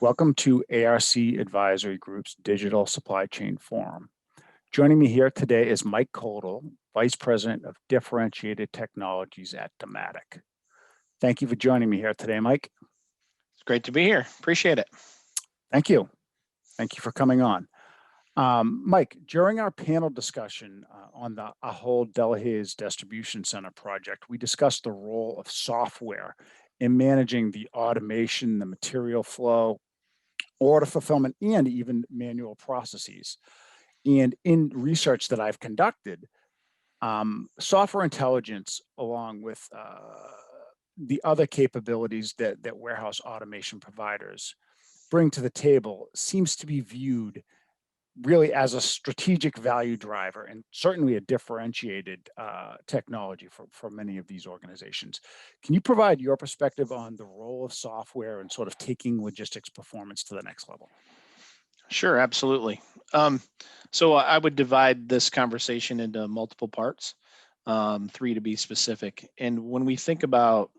Welcome to ARC Advisory Group's Digital Supply Chain Forum. Joining me here today is Mike Khodl, Vice President of Differentiated Technologies at Dematic. Thank you for joining me here today, Mike. It's great to be here. Appreciate it. Thank you. Thank you for coming on. Mike, during our panel discussion on the Khodl Delhaize Distribution Center project, we discussed the role of software in managing the automation, the material flow, order fulfillment, and even manual processes. And in research that I've conducted, software intelligence, along with the other capabilities that warehouse automation providers bring to the table, seems to be viewed really as a strategic value driver and certainly a differentiated technology for many of these organizations. Can you provide your perspective on the role of software and sort of taking logistics performance to the next level? Sure, absolutely. So I would divide this conversation into multiple parts, three to be specific. And when we think about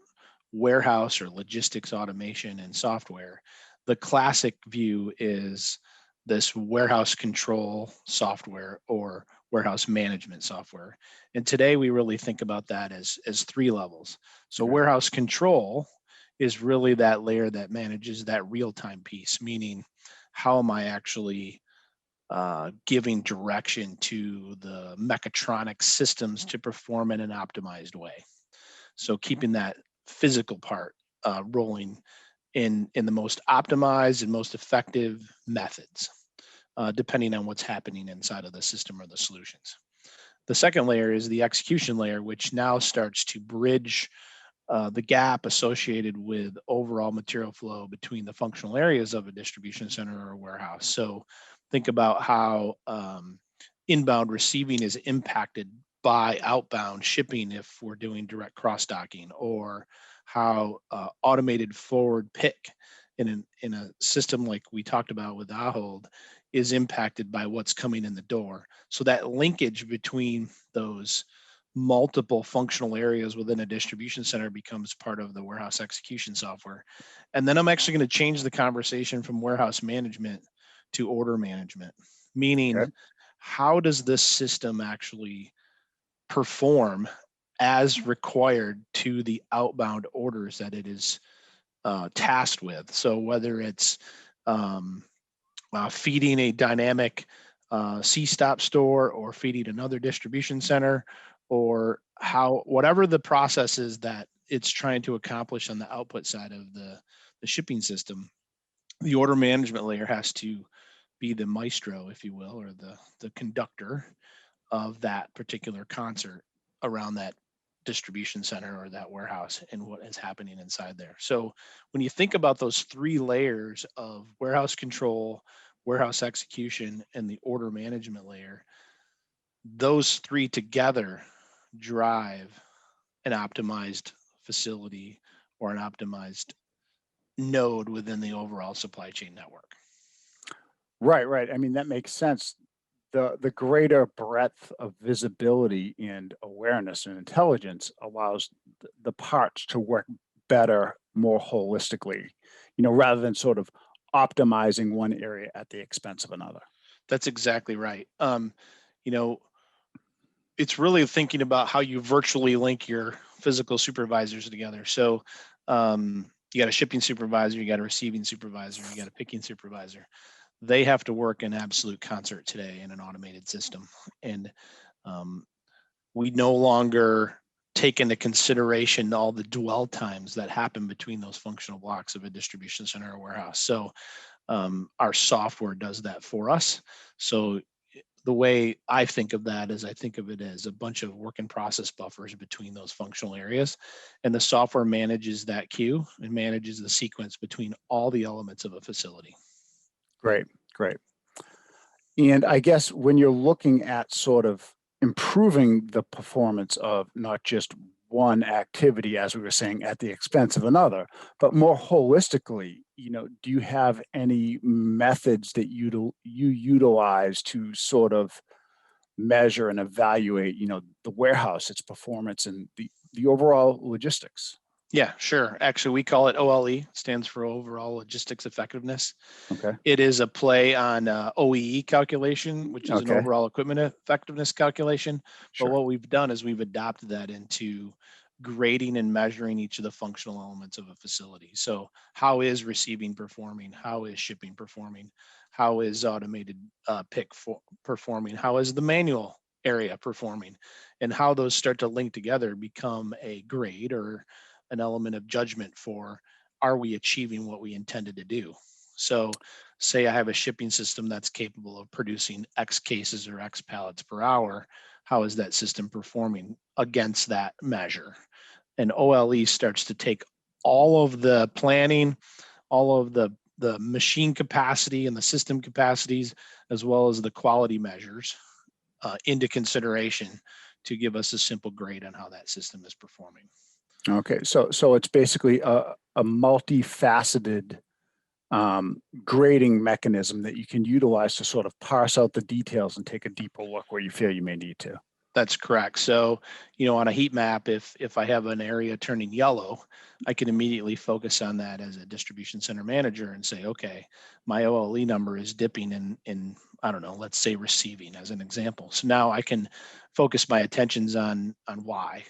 warehouse or logistics automation and software, the classic view is this warehouse control software or warehouse management software. And today we really think about that as three levels. So warehouse control is really that layer that manages that real-time piece, meaning how am I actually giving direction to the mechatronic systems to perform in an optimized way. So keeping that physical part rolling in the most optimized and most effective methods, depending on what's happening inside of the system or the solutions. The second layer is the execution layer, which now starts to bridge the gap associated with overall material flow between the functional areas of a distribution center or a warehouse. So think about how inbound receiving is impacted by outbound shipping if we're doing direct cross-docking, or how automated forward pick in a system like we talked about with Khodl is impacted by what's coming in the door. So that linkage between those multiple functional areas within a distribution center becomes part of the warehouse execution software. And then I'm actually going to change the conversation from warehouse management to order management, meaning how does this system actually perform as required to the outbound orders that it is tasked with. So whether it's feeding a dynamic C-stop store or feeding another distribution center, or whatever the process is that it's trying to accomplish on the output side of the shipping system, the order management layer has to be the maestro, if you will, or the conductor of that particular concert around that distribution center or that warehouse and what is happening inside there. So when you think about those three layers of warehouse control, warehouse execution, and the order management layer, those three together drive an optimized facility or an optimized node within the overall supply chain network. Right. I mean, that makes sense. The greater breadth of visibility and awareness and intelligence allows the parts to work better, more holistically, rather than sort of optimizing one area at the expense of another. That's exactly right. It's really thinking about how you virtually link your physical supervisors together. So you got a shipping supervisor, you got a receiving supervisor, you got a picking supervisor. They have to work in absolute concert today in an automated system. And we no longer take into consideration all the dwell times that happen between those functional blocks of a distribution center or warehouse. So our software does that for us. So the way I think of that is I think of it as a bunch of work in process buffers between those functional areas. And the software manages that queue and manages the sequence between all the elements of a facility. Great. And I guess when you're looking at sort of improving the performance of not just one activity, as we were saying, at the expense of another, but more holistically, do you have any methods that you utilize to sort of measure and evaluate, the warehouse, its performance, and the overall logistics? Yeah, sure. Actually, we call it OLE, stands for overall logistics effectiveness. Okay. It is a play on OEE calculation, which is an Okay. overall equipment effectiveness calculation. But Sure. what we've done is we've adopted that into grading and measuring each of the functional elements of a facility. So how is receiving performing? How is shipping performing? How is automated performing? How is the manual area performing? And how those start to link together become a grade or an element of judgment for, are we achieving what we intended to do? So say I have a shipping system that's capable of producing X cases or X pallets per hour. How is that system performing against that measure? And OLE starts to take all of the planning, all of the machine capacity and the system capacities, as well as the quality measures into consideration to give us a simple grade on how that system is performing. Okay. So it's basically a multifaceted grading mechanism that you can utilize to sort of parse out the details and take a deeper look where you feel you may need to. That's correct. So, on a heat map, if I have an area turning yellow, I can immediately focus on that as a distribution center manager and say, okay, my OLE number is dipping in I don't know, let's say receiving as an example. So now I can focus my attentions on why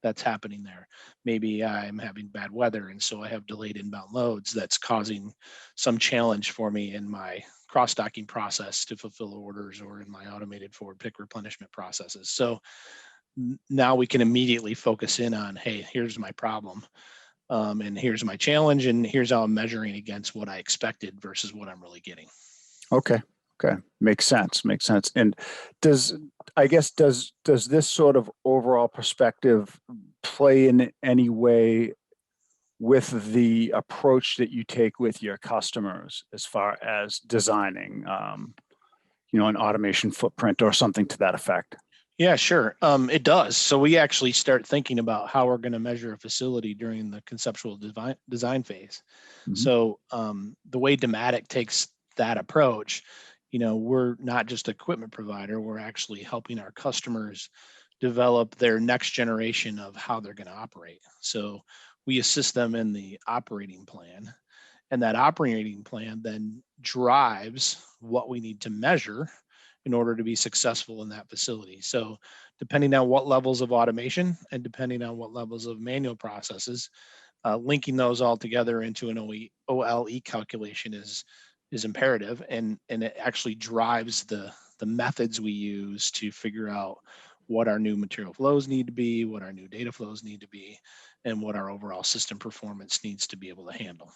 that's happening there. Maybe I'm having bad weather, and so I have delayed inbound loads that's causing some challenge for me in my cross-docking process to fulfill orders or in my automated forward pick replenishment processes. So now we can immediately focus in on, hey, here's my problem, and here's my challenge, and here's how I'm measuring against what I expected versus what I'm really getting. Okay. Okay. Makes sense. Makes sense. And does, I guess, does this sort of overall perspective play in any way with the approach that you take with your customers as far as designing, an automation footprint or something to that effect? Yeah, sure. It does. So we actually start thinking about how we're going to measure a facility during the conceptual design phase. Mhm. So the way Dematic takes that approach, we're not just equipment provider, we're actually helping our customers develop their next generation of how they're going to operate. So we assist them in the operating plan, and that operating plan then drives what we need to measure in order to be successful in that facility. So, depending on what levels of automation and depending on what levels of manual processes, linking those all together into an OLE calculation is imperative, and it actually drives the methods we use to figure out what our new material flows need to be, what our new data flows need to be, and what our overall system performance needs to be able to handle.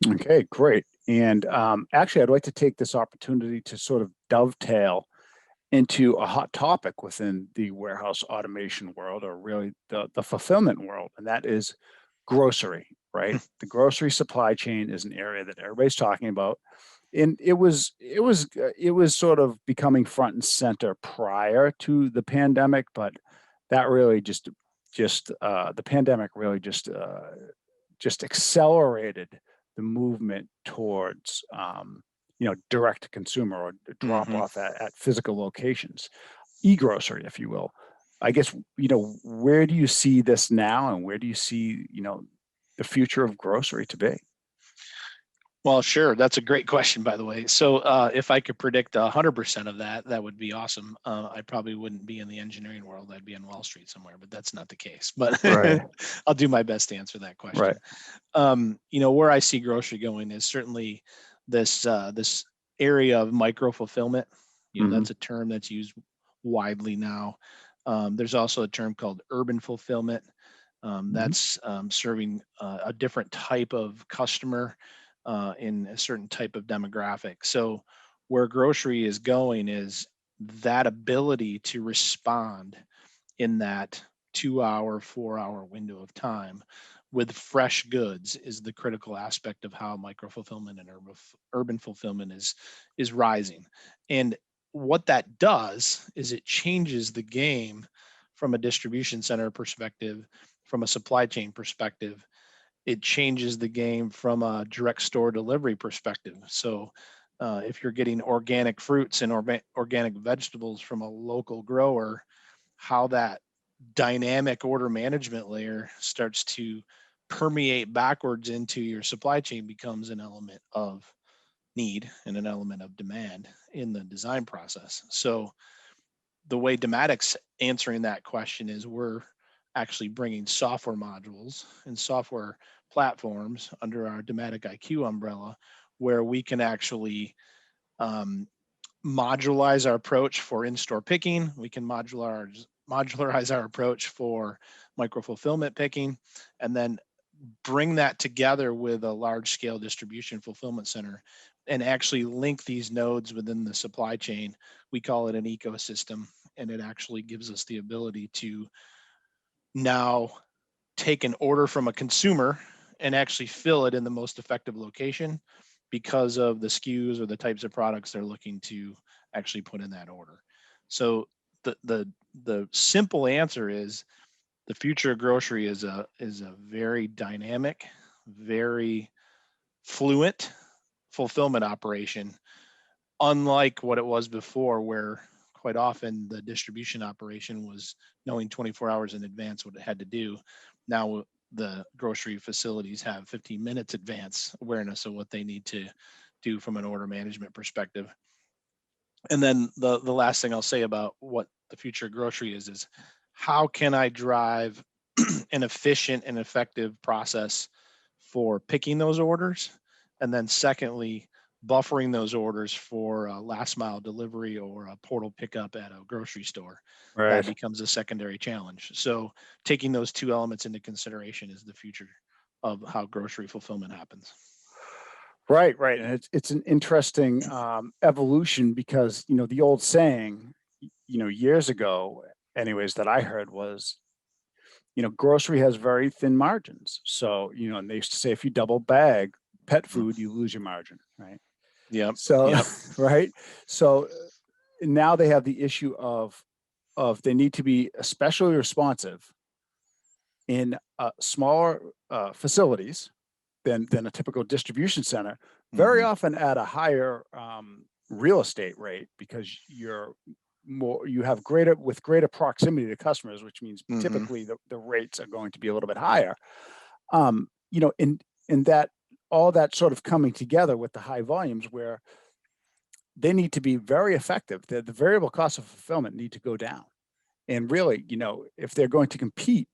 Okay, great. And actually, I'd like to take this opportunity to sort of dovetail into a hot topic within the warehouse automation world, or really the fulfillment world, and that is grocery, right? The grocery supply chain is an area that everybody's talking about. And it was sort of becoming front and center prior to the pandemic, but that really the pandemic really just accelerated the movement towards direct to consumer or drop Hmm. off at physical locations, e-grocery, if you will. I guess, where do you see this now, and where do you see, the future of grocery to be? Well, sure. That's a great question, by the way. So, if I could predict 100% of that, that would be awesome. I probably wouldn't be in the engineering world. I'd be on Wall Street somewhere, but that's not the case. But Right, I'll do my best to answer that right. question. Where I see grocery going is certainly this area of micro fulfillment. Hmm. That's a term that's used widely now. There's also a term called urban fulfillment. Hmm. That's serving a different type of customer in a certain type of demographic. So, where grocery is going is that ability to respond in that 2 hour, 4 hour window of time with fresh goods is the critical aspect of how micro fulfillment and urban fulfillment is rising. And what that does is it changes the game from a distribution center perspective, from a supply chain perspective. It changes the game from a direct store delivery perspective. So, if you're getting organic fruits and organic vegetables from a local grower, how that dynamic order management layer starts to permeate backwards into your supply chain, becomes an element of need and an element of demand in the design process. So the way Dematic's answering that question is we're actually bringing software modules and software platforms under our Dematic IQ umbrella, where we can actually um, modularize our approach for in-store picking. We can modularize our approach for micro fulfillment picking, and then bring that together with a large scale distribution fulfillment center and actually link these nodes within the supply chain. We call it an ecosystem, and it actually gives us the ability to now take an order from a consumer and actually fill it in the most effective location because of the SKUs or the types of products they're looking to actually put in that order. So the simple answer is the future of grocery is a very dynamic, very fluent fulfillment operation, unlike what it was before, where quite often the distribution operation was knowing 24 hours in advance what it had to do. Now the grocery facilities have 15 minutes advance awareness of what they need to do from an order management perspective. And then the last thing I'll say about what the future of grocery is how can I drive an efficient and effective process for picking those orders, and then secondly, buffering those orders for a last mile delivery or a portal pickup at a grocery store. That Right. becomes a secondary challenge. So taking those two elements into consideration is the future of how grocery fulfillment happens. Right, right, and it's an interesting evolution because the old saying, years ago, anyways, that I heard was, grocery has very thin margins. So and they used to say if you double bag pet Mm. food, you lose your margin, right? Yep. So, Yep. right, so now they have the issue of they need to be especially responsive in smaller facilities than a typical distribution center, very Hmm. often at a higher real estate rate because you have greater proximity to customers, which means Hmm. typically the rates are going to be a little bit higher. In that all that sort of coming together with the high volumes where they need to be very effective. The variable cost of fulfillment need to go down. And really, if they're going to compete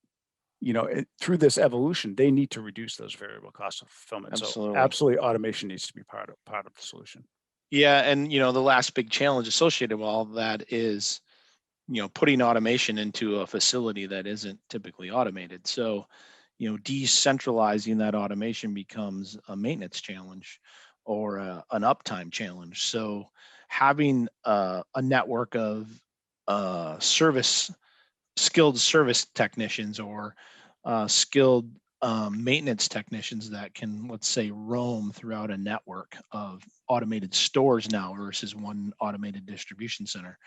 through this evolution, they need to reduce those variable costs of fulfillment. So Absolutely. absolutely automation needs to be part of the solution. Yeah, and the last big challenge associated with all of that is putting automation into a facility that isn't typically automated. So decentralizing that automation becomes a maintenance challenge or an uptime challenge. So having a network of service skilled service technicians or skilled maintenance technicians that can, let's say, roam throughout a network of automated stores now versus one automated distribution center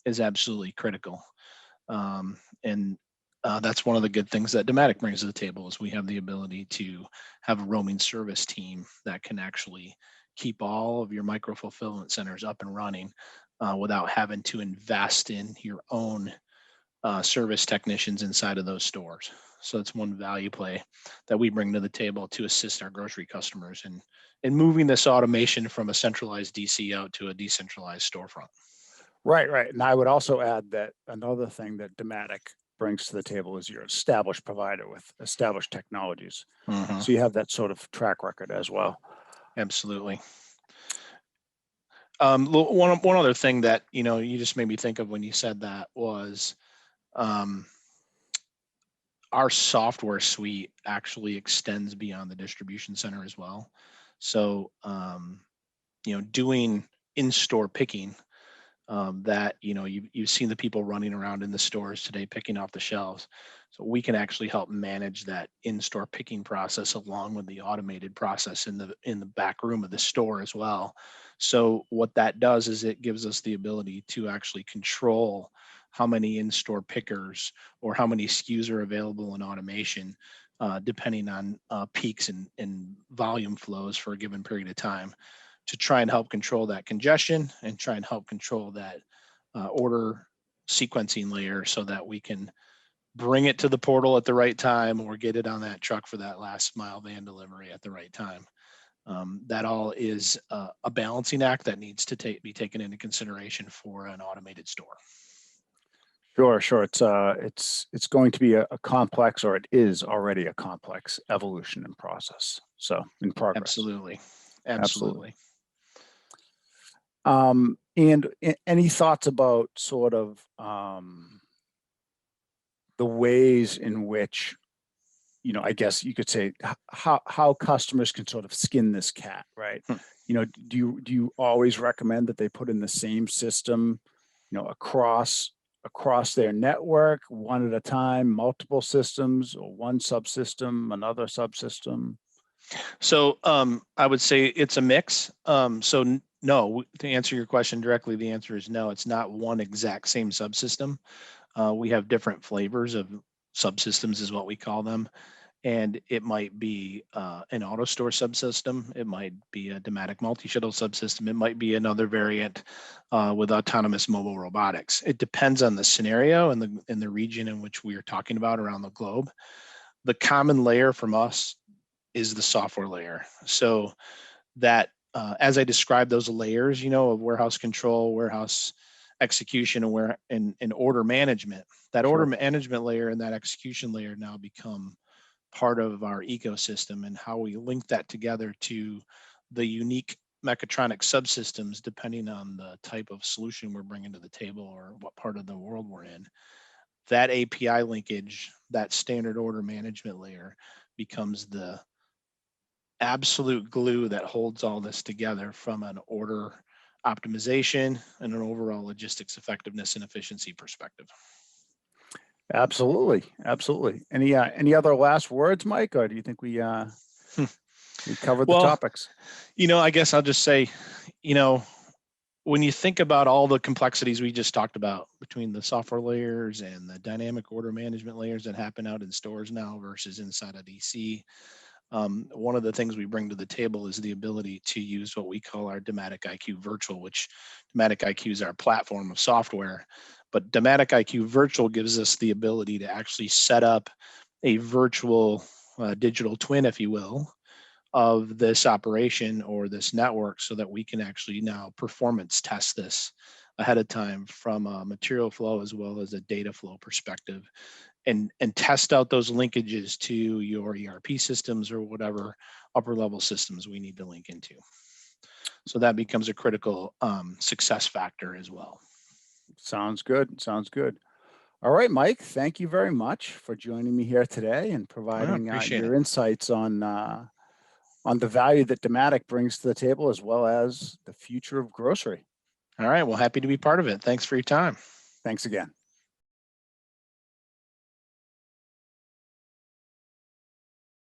is absolutely critical. And that's one of the good things that Dematic brings to the table is we have the ability to have a roaming service team that can actually keep all of your micro fulfillment centers up and running without having to invest in your own service technicians inside of those stores. So it's one value play that we bring to the table to assist our grocery customers in moving this automation from a centralized DC out to a decentralized storefront. Right, right. And I would also add that another thing that Dematic brings to the table is you're an established provider with established technologies. Hmm. So you have that sort of track record as well. Absolutely. One other thing that you just made me think of when you said that was um, our software suite actually extends beyond the distribution center as well. So doing in-store picking that you've seen the people running around in the stores today picking off the shelves. So we can actually help manage that in-store picking process along with the automated process in the back room of the store as well. So what that does is it gives us the ability to actually control how many in-store pickers or how many SKUs are available in automation, depending on peaks and volume flows for a given period of time, to try and help control that congestion and try and help control that order sequencing layer so that we can bring it to the portal at the right time, or get it on that truck for that last mile van delivery at the right time. That all is a balancing act that needs to be taken into consideration for an automated store. Sure, sure. It's going to be a complex, or it is already a complex evolution and process. So in progress. Absolutely. Absolutely. Absolutely. And any thoughts about sort of the ways in which, I guess you could say how customers can sort of skin this cat, right? Do you always recommend that they put in the same system, across their network, one at a time, multiple systems, or one subsystem, another subsystem? So I would say it's a mix. No, to answer your question directly, the answer is no. It's not one exact same subsystem. We have different flavors of subsystems, is what we call them. And it might be an auto store subsystem. It might be a Dematic multi-shuttle subsystem. It might be another variant with autonomous mobile robotics. It depends on the scenario and the region in which we are talking about around the globe. The common layer from us is the software layer. So that as I described those layers, of warehouse control, warehouse execution, and order management, that Sure. order management layer and that execution layer now become part of our ecosystem, and how we link that together to the unique mechatronic subsystems, depending on the type of solution we're bringing to the table or what part of the world we're in. That API linkage, that standard order management layer, becomes the absolute glue that holds all this together from an order optimization and an overall logistics effectiveness and efficiency perspective. Absolutely, absolutely. Any other last words, Mike, or do you think we covered the Well, topics? I guess I'll just say, when you think about all the complexities we just talked about between the software layers and the dynamic order management layers that happen out in stores now versus inside a DC, one of the things we bring to the table is the ability to use what we call our Dematic IQ Virtual, which Dematic IQ is our platform of software. But Dematic IQ Virtual gives us the ability to actually set up a virtual digital twin, if you will, of this operation or this network, so that we can actually now performance test this ahead of time from a material flow as well as a data flow perspective, and test out those linkages to your ERP systems or whatever upper level systems we need to link into. So that becomes a critical success factor as well. Sounds good. Sounds good. All right, Mike, thank you very much for joining me here today and I providing appreciate your it. insights on the value that Dematic brings to the table, as well as the future of grocery. All right. Well, happy to be part of it. Thanks for your time. Thanks again.